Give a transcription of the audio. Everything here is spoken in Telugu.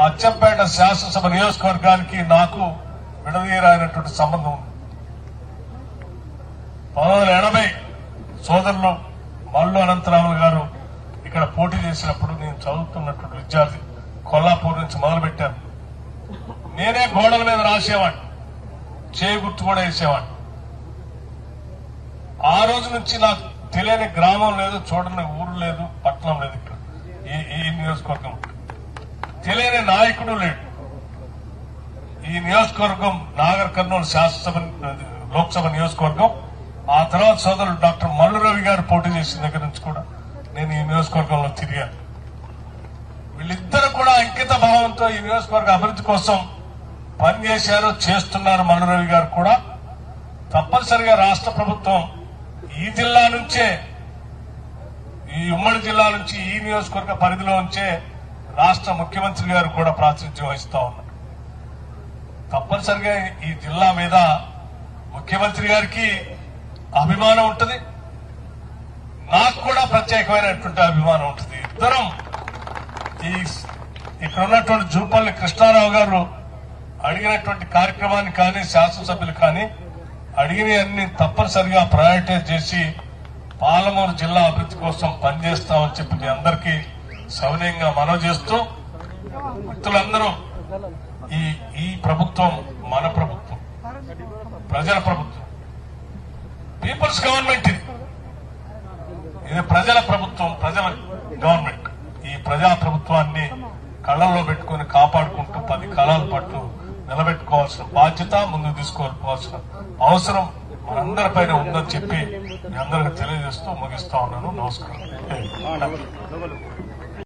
అచ్చంపేట శాసనసభ నియోజకవర్గానికి నాకు విడదీయరాయినటువంటి సంబంధం ఉంది. 1980 సోదరులు మల్లు అనంతరాములు గారు ఇక్కడ పోటీ చేసినప్పుడు నేను చదువుతున్నటువంటి విద్యార్థి కొల్లాపూర్ నుంచి మొదలుపెట్టాను. నేనే గోడల మీద రాసేవాడిని, చేయి గుర్తు కూడా వేసేవాడిని. ఆ రోజు నుంచి నాకు తెలియని గ్రామం లేదు, చూడని ఊరు లేదు, పట్టణం లేదు. ఇక్కడ ఈ నియోజకవర్గం తెలియని నాయకుడు లేడు. ఈ నియోజకవర్గం నాగర్ కర్నూలు శాసనసభ లోక్సభ నియోజకవర్గం. ఆ తర్వాత సోదరుడు డాక్టర్ మల్లు రవి గారు పోటీ చేసిన దగ్గర నుంచి కూడా నేను ఈ నియోజకవర్గంలో తిరిగాను. వీళ్ళిద్దరూ కూడా అంకిత భావంతో ఈ నియోజకవర్గ అభివృద్ధి కోసం పనిచేశారు, చేస్తున్నారు. మల్లు రవి గారు కూడా తప్పనిసరిగా రాష్ట్ర ప్రభుత్వం ఈ జిల్లా నుంచే, ఈ ఉమ్మడి జిల్లా నుంచి ఈ నియోజకవర్గ పరిధిలో ఉంచే రాష్ట్ర ముఖ్యమంత్రి గారు కూడా ప్రాతినిధ్యం వహిస్తా ఉన్నారు. తప్పనిసరిగా ఈ జిల్లా మీద ముఖ్యమంత్రి గారికి అభిమానం ఉంటుంది, నాకు కూడా ప్రత్యేకమైనటువంటి అభిమానం ఉంటుంది. ఇద్దరం ఇక్కడ ఉన్నటువంటి జూపల్లి కృష్ణారావు గారు అడిగినటువంటి కార్యక్రమాన్ని కానీ, శాసనసభ్యులు కానీ అడిగినవన్నీ తప్పనిసరిగా ప్రయారిటైజ్ చేసి పాలమూరు జిల్లా అభివృద్ధి కోసం పనిచేస్తామని చెప్పి మీ అందరికీ సవినయంగా మనవి చేస్తూ, మిత్రులందరూ ఈ ప్రభుత్వం మన ప్రభుత్వం, ప్రజల ప్రభుత్వం, పీపుల్స్ గవర్నమెంట్. ఇది ప్రజల ప్రభుత్వం, ప్రజల గవర్నమెంట్. ఈ ప్రజా ప్రభుత్వాన్ని కళ్ళల్లో పెట్టుకుని కాపాడుకుంటూ 10 కాలాల పాటు నిలబెట్టుకోవాల్సిన బాధ్యత, ముందుకు తీసుకోవాల్సిన అవసరం మనందరిపైన ఉందని చెప్పి మీ అందరికీ తెలియజేస్తూ ముగిస్తా ఉన్నాను. నమస్కారం.